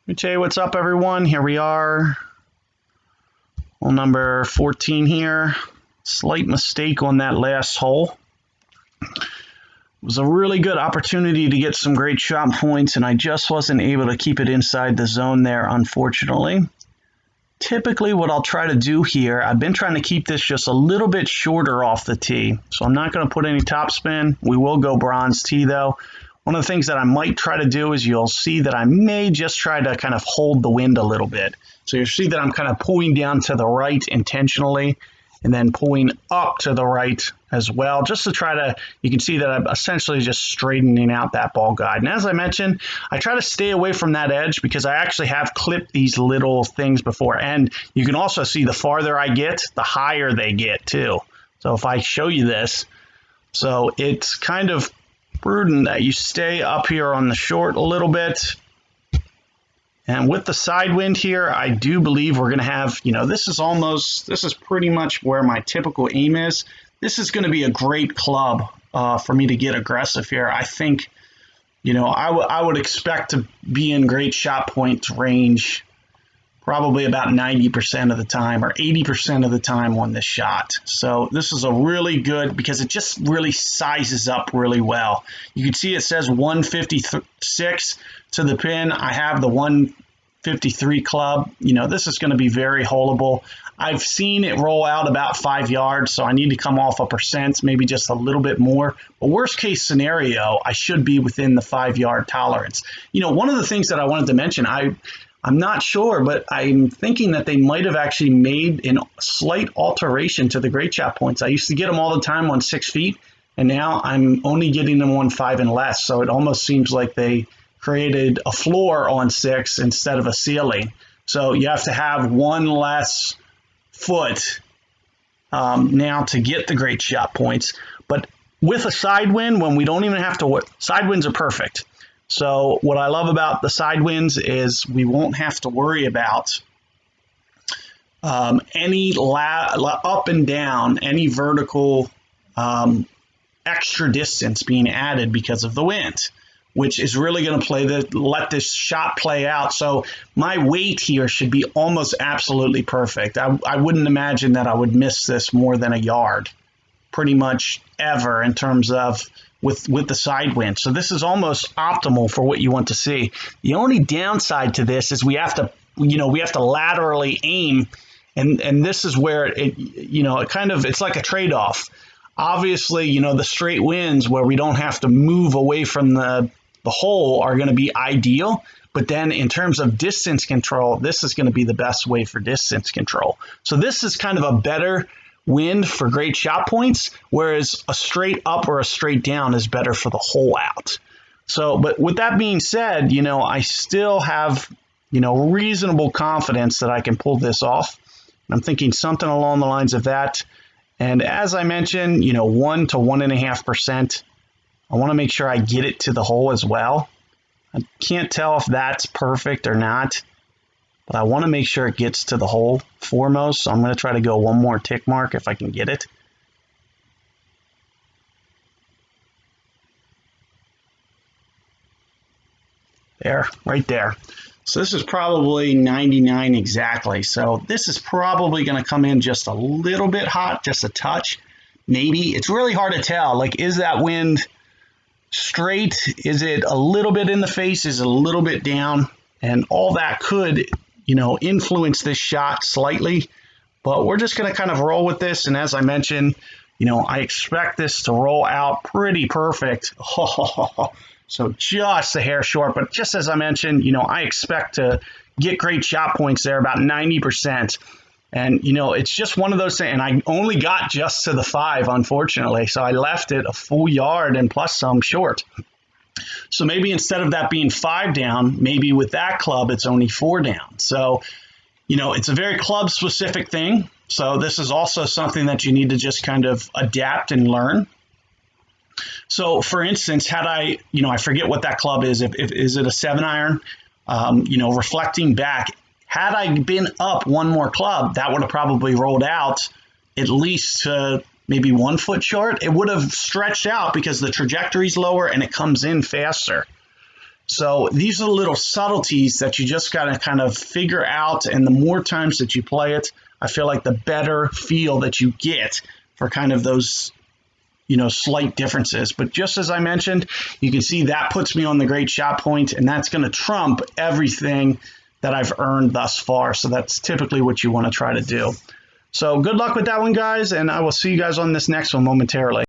Let me tell you what's up, everyone. Here we are. Hole number 14 here. Slight mistake on that last hole. It was a really good opportunity to get some great shot points, and I just wasn't able to keep it inside the zone there, unfortunately. Typically, what I'll try to do here, I've been trying to keep this just a little bit shorter off the tee. So I'm not going to put any topspin. We will go bronze tee, though. One of the things that I might try to do is you'll see that I may just try to kind of hold the wind a little bit. So you'll see that I'm kind of pulling down to the right intentionally and then pulling up to the right as well, just to try to, you can see that I'm essentially just straightening out that ball guide. And as I mentioned, I try to stay away from that edge because I actually have clipped these little things before. And you can also see the farther I get, the higher they get too. So if I show you this, so it's kind of prudent that you stay up here on the short a little bit. And with the side wind here, I do believe we're going to have, this is pretty much where my typical aim is. This is going to be a great club for me to get aggressive here. I think, I would expect to be in great shot point range probably about 90% of the time or 80% of the time on this shot. So this is a really good, because it just really sizes up really well. You can see it says 156 to the pin. I have the 153 club. This is going to be very holeable. I've seen it roll out about 5 yards, so I need to come off a percent, maybe just a little bit more. But worst case scenario, I should be within the 5 yard tolerance. One of the things that I wanted to mention, I'm not sure, but I'm thinking that they might have actually made a slight alteration to the great shot points. I used to get them all the time on 6 feet, and now I'm only getting them on 5 and less. So it almost seems like they created a floor on 6 instead of a ceiling. So you have to have one less foot now to get the great shot points. But with a side wind, when we don't even have to, side winds are perfect. So what I love about the side winds is we won't have to worry about any up and down, any vertical extra distance being added because of the wind, which is really going to let this shot play out. So my weight here should be almost absolutely perfect. I wouldn't imagine that I would miss this more than a yard pretty much ever in terms of with the side wind. So this is almost optimal for what you want to see. The only downside to this is we have to laterally aim, and this is where it's like a trade-off. Obviously, the straight winds where we don't have to move away from the hole are going to be ideal. But then in terms of distance control, this is going to be the best way for distance control. So this is kind of a better wind for great shot points, whereas a straight up or a straight down is better for the hole out. So, but with that being said, I still have, reasonable confidence that I can pull this off. I'm thinking something along the lines of that. And as I mentioned, 1 to 1.5%. I want to make sure I get it to the hole as well. I can't tell if that's perfect or not, but I want to make sure it gets to the hole foremost. So I'm going to try to go one more tick mark if I can get it. There, right there. So this is probably 99 exactly. So this is probably going to come in just a little bit hot, just a touch. Maybe. It's really hard to tell. Like, is that wind straight? Is it a little bit in the face? Is it a little bit down? And all that could, influence this shot slightly. But we're just going to kind of roll with this. And as I mentioned, I expect this to roll out pretty perfect. So just a hair short. But just as I mentioned, I expect to get great shot points there, about 90%. And, it's just one of those things. And I only got just to the 5, unfortunately. So I left it a full yard and plus some short. So maybe instead of that being 5 down, maybe with that club, it's only 4 down. So, it's a very club specific thing. So this is also something that you need to just kind of adapt and learn. So for instance, had I forget what that club is. Is it a 7-iron? Reflecting back, had I been up one more club, that would have probably rolled out at least to maybe 1 foot short. It would have stretched out because the trajectory is lower and it comes in faster. So these are the little subtleties that you just got to kind of figure out. And the more times that you play it, I feel like the better feel that you get for kind of those, slight differences. But just as I mentioned, you can see that puts me on the great shot point, and that's going to trump everything that I've earned thus far. So that's typically what you want to try to do. So good luck with that one, guys, and I will see you guys on this next one momentarily.